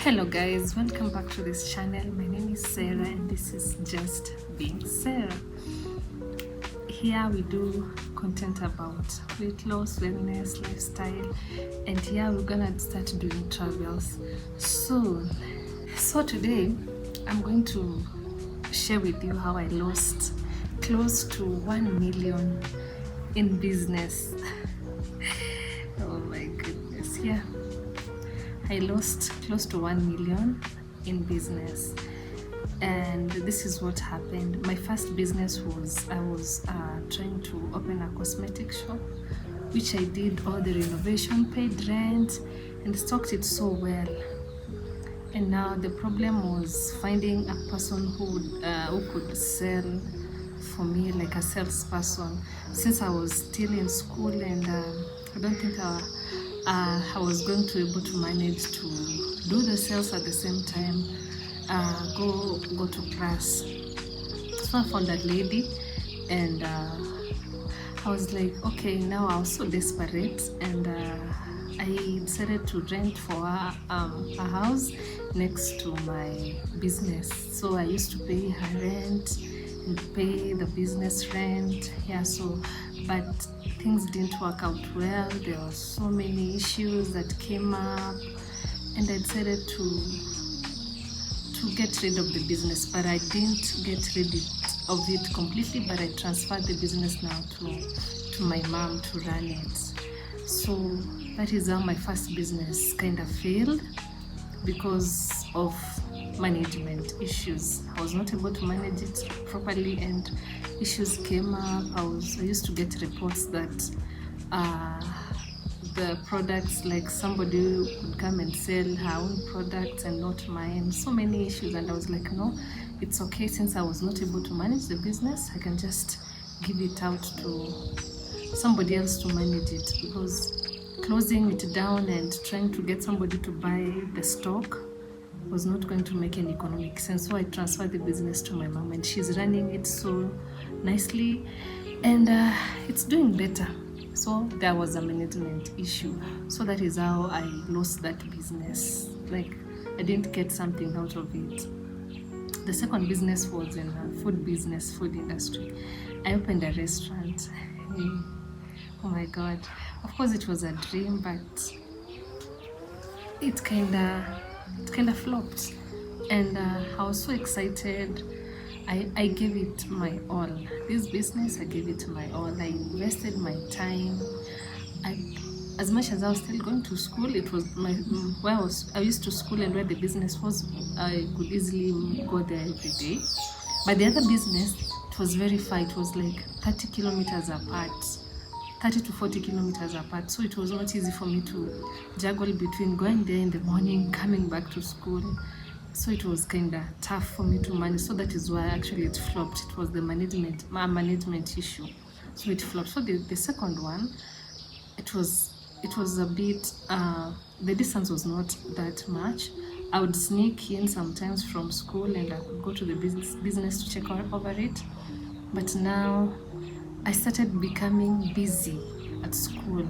Hello guys, welcome back to this channel. My name is Sarah and this is Just Being Sarah. Here we do content about weight loss, wellness, lifestyle, and here we're gonna start doing travels soon. So today I'm going to share with you how I lost close to 1 million in business. Oh my goodness, yeah. I lost close to 1 million in business, and this is what happened. My first business was I was trying to open a cosmetic shop, which I did all the renovation, paid rent, and stocked it so well. And now the problem was finding a person who could sell for me, like a salesperson, since I was still in school, and I don't think I was going to be able to manage to do the sales at the same time, go to class. So I found that lady, and I was like, okay, now I was so desperate, and I decided to rent for her a house next to my business. So I used to pay her rent and pay the business rent. Yeah, so but things didn't work out well. There were so many issues that came up, and I decided to get rid of the business, but I didn't get rid of it completely, but I transferred the business now to my mom to run it. So that is how my first business kind of failed, because of management issues. I was not able to manage it properly, and issues came up. I used to get reports that the products, like somebody would come and sell her own products and not mine. So many issues, and I was like, no, it's okay, since I was not able to manage the business, I can just give it out to somebody else to manage it, because closing it down and trying to get somebody to buy the stock was not going to make any economic sense. So I transferred the business to my mom, and she's running it so nicely, and it's doing better. So there was a management issue. So that is how I lost that business. Like, I didn't get something out of it. The second business was in food industry. I opened a restaurant. Oh my God. Of course it was a dream, but it kind of flopped, and I was so excited. I gave it my all. This business, I gave it my all. I invested my time. As much as I was still going to school, it was where I used to school, and where the business was, I could easily go there every day. But the other business, it was very far. It was like 30 kilometers apart. 30 to 40 kilometers apart, so it was not easy for me to juggle between going there in the morning, coming back to school. So it was kind of tough for me to manage. So that is why actually it flopped. It was the management issue, so it flopped. So the second one, it was a bit, the distance was not that much. I would sneak in sometimes from school, and I could go to the business to check over it. But now I started becoming busy at school.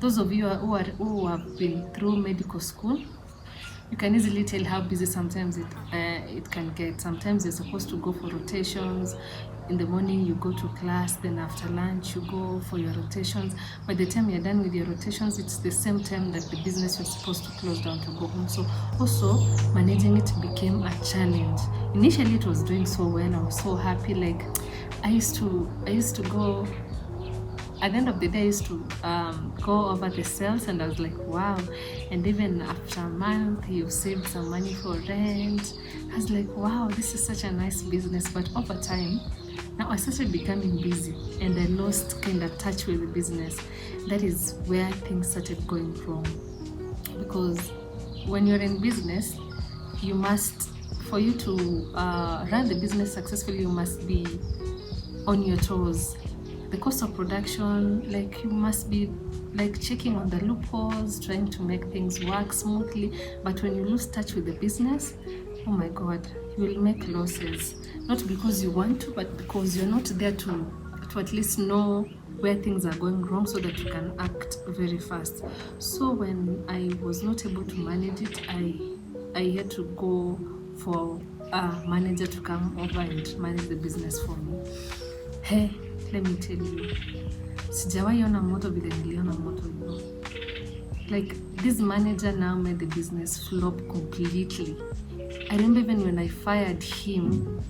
Those of you who have been through medical school, you can easily tell how busy sometimes it can get. Sometimes you're supposed to go for rotations. In the morning you go to class, then after lunch you go for your rotations. By the time you're done with your rotations, it's the same time that the business was supposed to close down to go home. So also managing it became a challenge. Initially it was doing so well. I was so happy. Like, I used to go, at the end of the day, I used to go over the sales, and I was like, wow. And even after a month, you've saved some money for rent. I was like, wow, this is such a nice business. But over time, now I started becoming busy, and I lost kind of touch with the business. That is where things started going wrong, because when you're in business, for you to run the business successfully, you must be on your toes. The cost of production, like, you must be like checking on the loopholes, trying to make things work smoothly. But when you lose touch with the business, oh my God, you will make losses, not because you want to, but because you're not there to at least know where things are going wrong, so that you can act very fast. So when I was not able to manage it, I I had to go for a manager to come over and manage the business for me. Hey, let me tell you, sijawahi ona moto vile niliona moto hivyo. Like, this manager now made the business flop completely. I remember even when I fired him,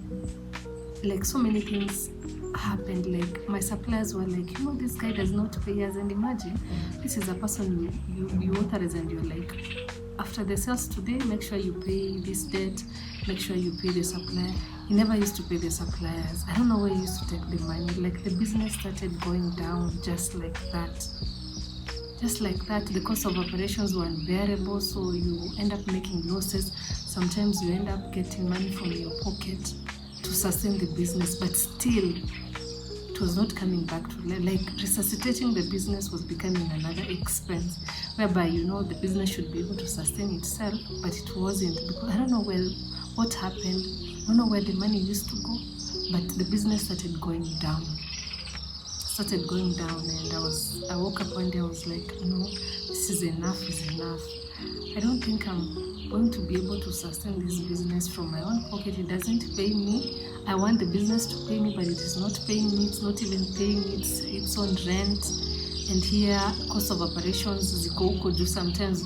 like, so many things happened. Like, my suppliers were like, this guy does not pay us. And imagine, this is a person you authorize, and you're like, after the sales today, make sure you pay this debt, make sure you pay the supplier. He never used to pay the suppliers. I don't know where he used to take the money. Like, the business started going down just like that. Just like that. The cost of operations were unbearable, so you end up making losses. Sometimes you end up getting money from your pocket to sustain the business, but still it was not coming back to, like, resuscitating the business was becoming another expense, whereby the business should be able to sustain itself, but it wasn't, because I don't know what happened. I don't know where the money used to go, but the business started going down, and I woke up one day, I was like, no, this is enough. I don't think I'm going to be able to sustain this business from my own pocket. It doesn't pay me. I want the business to pay me, but it is not paying me. It's not even paying its own rent. And here, cost of operations ziko huko juu. Sometimes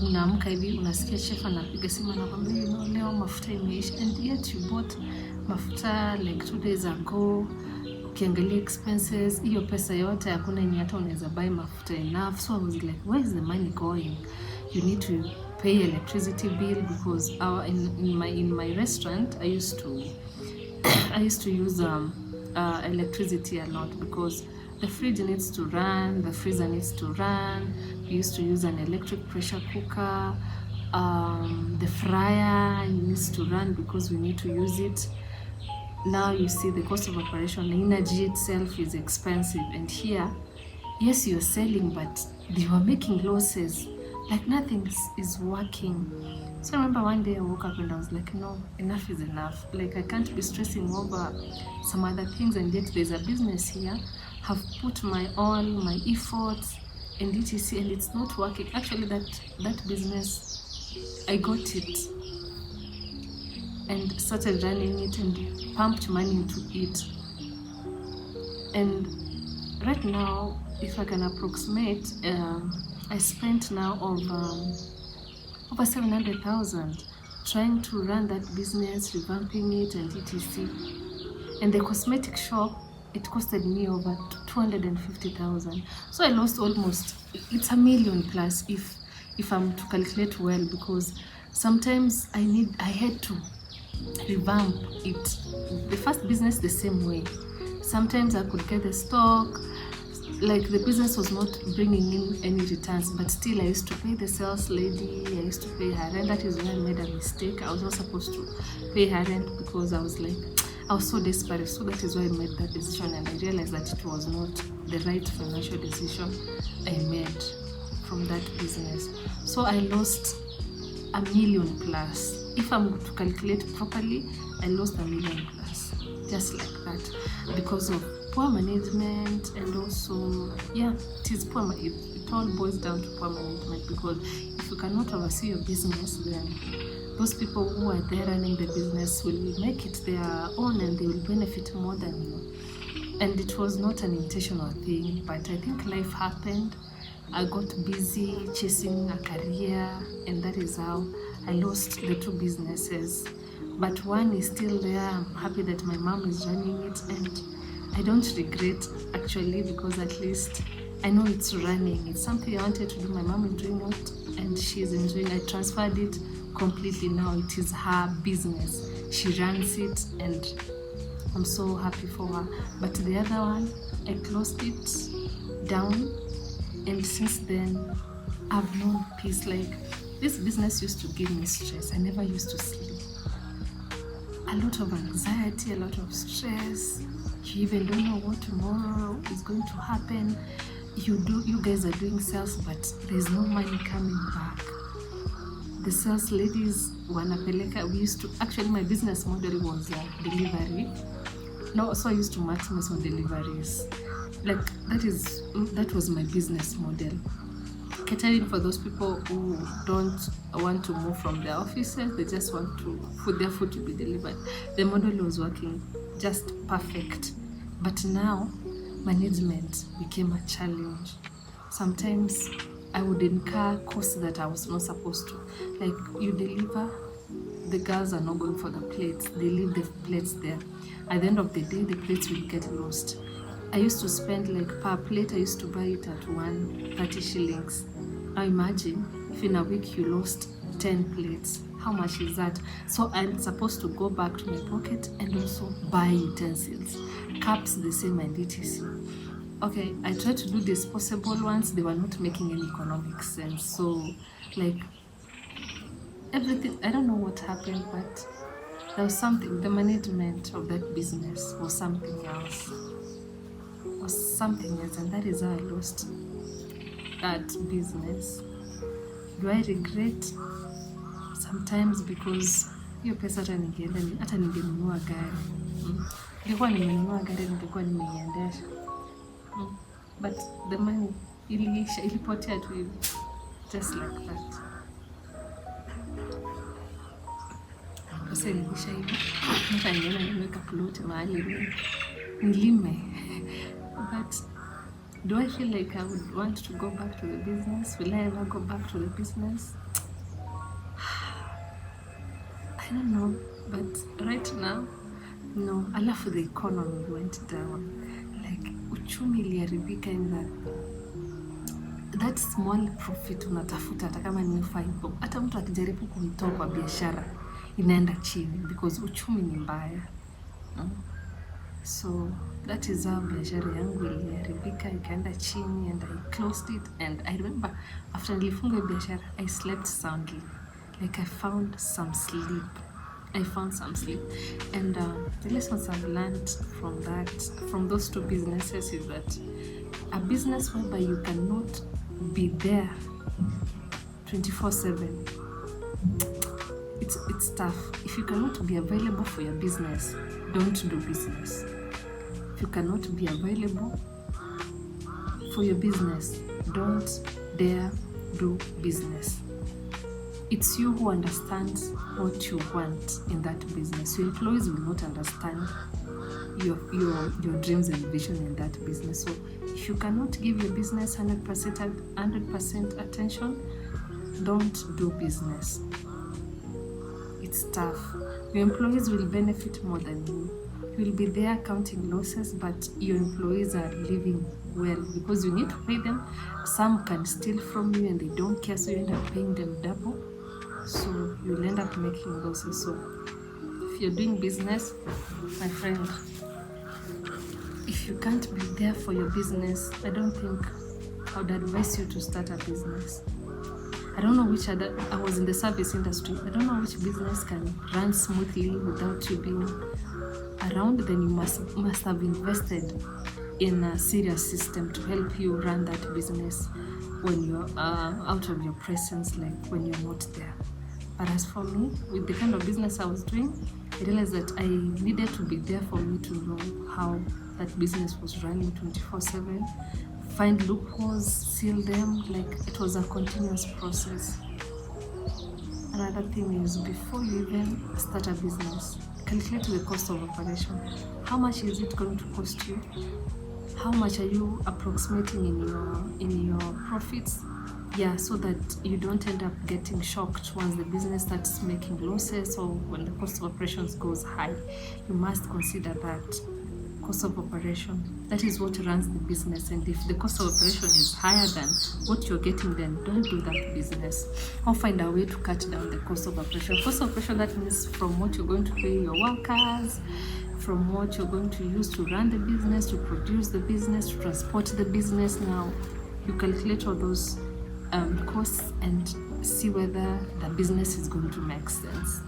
unaamka hivi unasikia chef anapiga simu anakwambia leo mafuta imeisha, and yet you bought mafuta like 2 days ago. Ukiangalia expenses, hiyo pesa yote hakuna yenye hata unaweza buy mafuta enough. So I was like, where is the money going? You need to pay electricity bill, because in my restaurant I used to use electricity a lot, because the fridge needs to run, the freezer needs to run. We used to use an electric pressure cooker. The fryer needs to run because we need to use it. Now you see the cost of operation, the energy itself is expensive. And here, yes, you're selling, but you are making losses. Like, nothing is working. So I remember one day I woke up and I was like, no, enough is enough. Like, I can't be stressing over some other things, and yet there's a business here. Have put my all, my efforts, and etc., and it's not working. Actually, that business, I got it and started running it and pumped money into it. And right now, if I can approximate, I spent now over 700,000 trying to run that business, revamping it, and etc. And the cosmetic shop, it costed me over 250,000. So I lost almost, it's $1 million plus if I'm to calculate well, because sometimes I had to revamp it. The first business the same way. Sometimes I could get the stock, like the business was not bringing in any returns, but still I used to pay the sales lady, I used to pay her rent. That is when I made a mistake. I was not supposed to pay her rent, because I was so desperate. So that is why I made that decision, and I realized that it was not the right financial decision I made from that business. So I lost $1 million plus. If I'm to calculate properly, I lost $1 million plus, just like that, because of poor management. And also, it is poor. It all boils down to poor management, because if you cannot oversee your business, then those people who are there running the business will make it their own, and they will benefit more than you. And it was not an intentional thing, but I think life happened. I got busy chasing a career, and that is how I lost the 2 businesses. But one is still there. I'm happy that my mom is running it, and I don't regret, actually, because at least I know it's running. It's something I wanted to do. My mom is doing it, and she's enjoying. I transferred it completely. Now it is her business. She runs it, and I'm so happy for her. But the other one, I closed it down, and since then I've known peace. Like, this business used to give me stress. I never used to sleep. A lot of anxiety, a lot of stress. You even don't know what tomorrow is going to happen. You guys are doing sales, but there's no money coming back. The sales ladies wanapeleka. We used to, actually my business model was delivery. No, so I used to maximize on deliveries. Like, that was my business model. catering for those people who don't want to move from their offices. They just want their food to be delivered. The model was working just perfect. But now, management became a challenge. Sometimes I would incur costs that I was not supposed to. Like, you deliver, the girls are not going for the plates. They leave the plates there. At the end of the day, the plates will get lost. I used to spend, like, per plate, I used to buy it at 130 shillings. Now imagine if in a week you lost 10 plates. How much is that? So I'm supposed to go back to my pocket and also buy utensils. Cups the same, and etc. Okay, I tried to do disposable ones. They were not making any economic sense. So, like, everything, I don't know what happened, but there was something. The management of that business was something else. And that is how I lost that business. Do I regret? Sometimes, because hiyo pesa hata ningenunua gari. Ningekuwa nimenunua gari, ningekuwa nimeiendesha. But the money ilipotea tu hivi, just like that. Pesa iliisha hivi. Hata ningeenda nimeweka plot mahali nilime. But do I feel like I would want to go back to the business? Will I ever go back to the business? I don't know, but right now, no. Alafu the economy went down. Like, uchumi iliharibika in that small profit unatafuta, hata kama ni 5 bob. Hata mtu akijaribu kuitoa kwa biashara inaenda chini because uchumi ni mbaya. So that is how biashara yangu iliharibika, ikaenda chini, and I closed it. And I remember after nilifunga biashara, I slept soundly. Like, I found some sleep. And the lessons I've learned from those two businesses is that a business whereby you cannot be there 24/7, it's tough. If you cannot be available for your business, don't do business. If you cannot be available for your business, don't dare do business. It's you who understands what you want in that business. Your employees will not understand your dreams and vision in that business. So if you cannot give your business 100% attention, don't do business. It's tough. Your employees will benefit more than you. You'll be there counting losses, but your employees are living well because you need to pay them. Some can steal from you and they don't care, so you end up paying them double. So you'll end up making losses. So if you're doing business, my friend, if you can't be there for your business, I don't think I would advise you to start a business. I don't know which other, I was in the service industry. I don't know which business can run smoothly without you being around. Then you must have invested in a serious system to help you run that business when you're out of your presence, like when you're not there. But as for me, with the kind of business I was doing, I realized that I needed to be there for me to know how that business was running 24/7, find loopholes, seal them. Like, it was a continuous process. Another thing is, before you even start a business, calculate the cost of operation. How much is it going to cost you? How much are you approximating in your profits? Yeah, so that you don't end up getting shocked once the business starts making losses or when the cost of operations goes high. You must consider that cost of operation. That is what runs the business. And if the cost of operation is higher than what you're getting, then don't do that business. Or find a way to cut down the cost of operation. Cost of operation, that means from what you're going to pay your workers, from what you're going to use to run the business, to produce the business, to transport the business. Now, you calculate all those costs and see whether the business is going to make sense.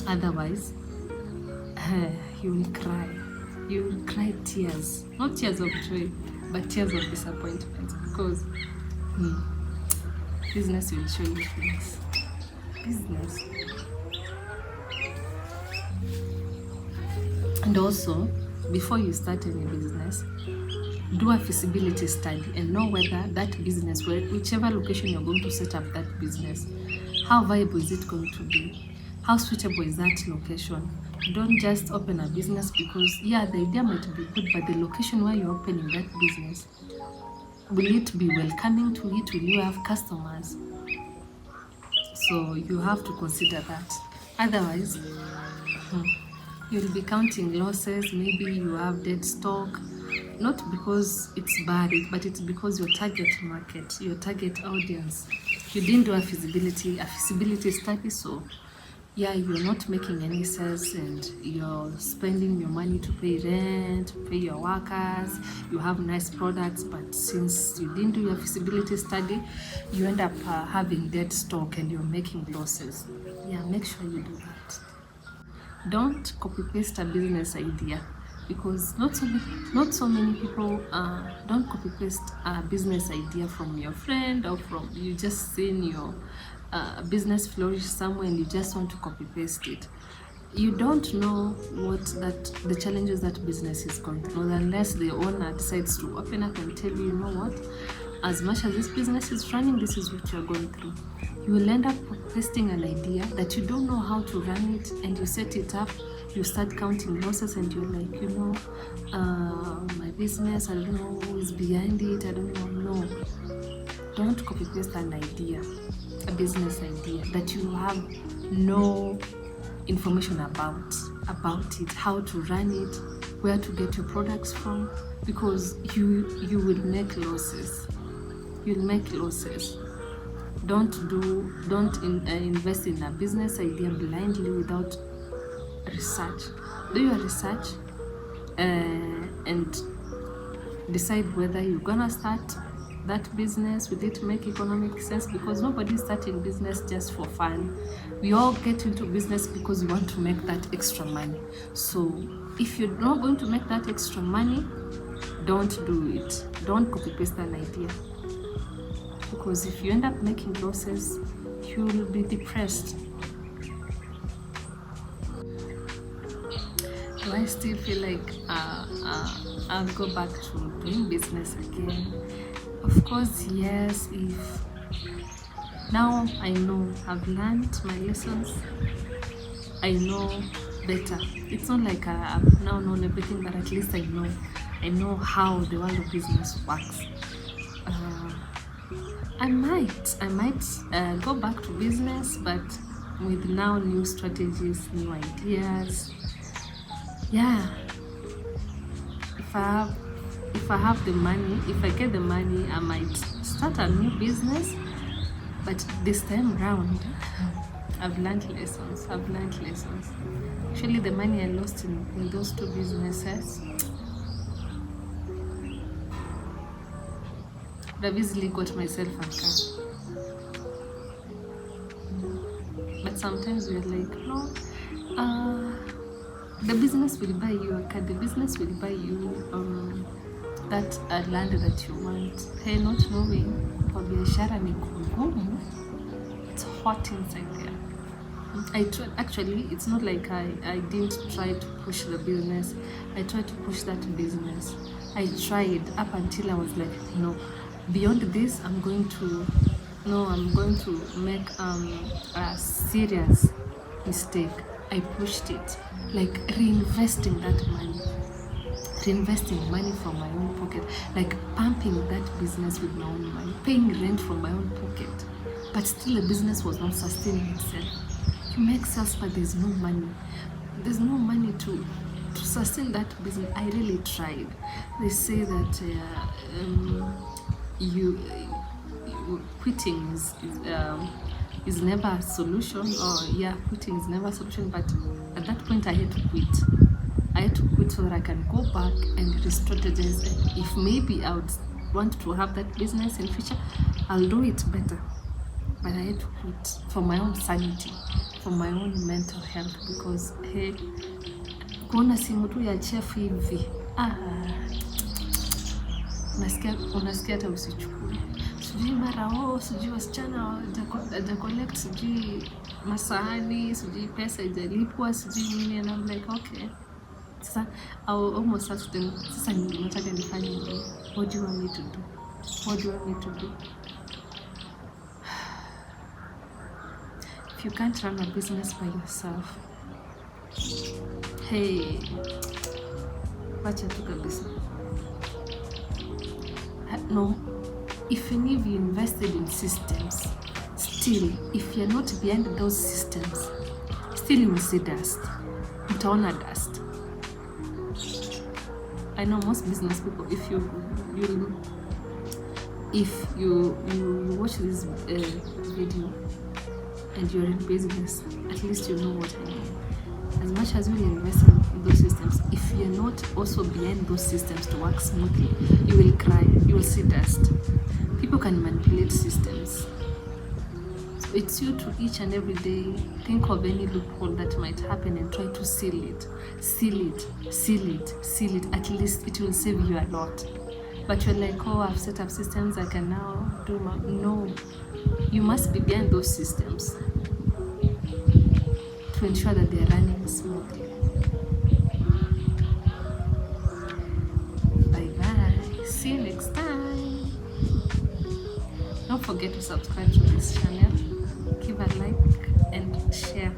Otherwise, you will cry. You will cry tears. Not tears of joy, but tears of disappointment. Because business will show you things. Business. And also, before you start any business, do a feasibility study and know whether that business, whichever location you're going to set up that business, how viable is it going to be? How suitable is that location? Don't just open a business because, yeah, the idea might be good, but the location where you're opening that business, will it be welcoming to it? Will you have customers? So you have to consider that. Otherwise, you'll be counting losses. Maybe you have dead stock, not because it's bad, but it's because your target market, your target audience, you didn't do a feasibility study. So yeah, you're not making any sales and you're spending your money to pay rent, to pay your workers. You have nice products, but since you didn't do your feasibility study, you end up having dead stock and you're making losses. Yeah, make sure you do that. Don't copy paste a business idea, because not so many people don't copy paste a business idea from your friend or from you just seen your business flourish somewhere and you just want to copy paste it. You don't know what the challenges that business is going through unless the owner decides to open up and tell you, you know what, as much as this business is running, this is what you're going through. You will end up pasting an idea that you don't know how to run it, and you set it up, you start counting losses, and you're like, you know, my business, I don't know who is behind it, I don't know. No, don't copy paste an idea, a business idea that you have no information about it, how to run it, where to get your products from, because you will make losses. You'll make losses. Don't invest in a business idea blindly without research. Do your research and decide whether you're gonna start that business. Will it make economic sense? Because nobody's starting business just for fun. We all get into business because we want to make that extra money. So if you're not going to make that extra money, don't do it. Don't copy paste an idea, because if you end up making losses, you will be depressed. Do I still feel like I'll go back to doing business again? Of course, yes. If now I know, I've learned my lessons, I know better. It's not like I've now known everything, but at least I know how the world of business works. I might go back to business, but with now new strategies, new ideas. Yeah, if I have the money, if I get the money, I might start a new business. But this time round, I've learned lessons. Actually, the money I lost in those two businesses, I've easily got myself a car. But sometimes we're like, no, the business will buy you a car, the business will buy you that land that you want. Hey, not knowing kwa biashara ni ngumu, it's hot inside there. I tried, actually, it's not like I didn't try to push the business. I tried to push that business. I tried up until I was like, no, beyond this, I'm going to make a serious mistake. I pushed it, like reinvesting money from my own pocket, like pumping that business with my own money, paying rent from my own pocket. But still the business was not sustaining itself. You make sales, but there's no money. There's no money to sustain that business. I really tried. They say that quitting is never a solution, quitting is never a solution. But at that point, I had to quit so that I can go back and re-strategize. If maybe I would want to have that business in future, I'll do it better. But I had to quit for my own sanity, for my own mental health, because hey, kuona simu tu ya chef hivi, unasikia hata usichukue. Sijui mara sijui wasichana haja collect, sijui masahani, sijui pesa ijalipwa, sijui nini, and I'm like, okay, Sasa I'll almost ask them, sasa nataka nifanye nini? What do you want me to do? What do you want me to do? If you can't run a business by yourself, hey, wacha tu kabisa. No, even if you invested in systems, still, if you're not behind those systems, still you will see dust. Utaona dust. I know most business people, if you watch this video and you're in business, at least you know what I mean. As much as you invest in those systems, if you're not also behind those systems to work smoothly, you will cry, you will see dust. People can manipulate systems. So it's you to each and every day think of any loophole that might happen and try to seal it. Seal it, seal it, seal it. At least it will save you a lot. But you're like, oh, I've set up systems, I can now do my... No, you must be behind those systems to ensure that they're running smoothly. Bye bye. See you next time. Don't forget to subscribe to this channel. Give a like and share.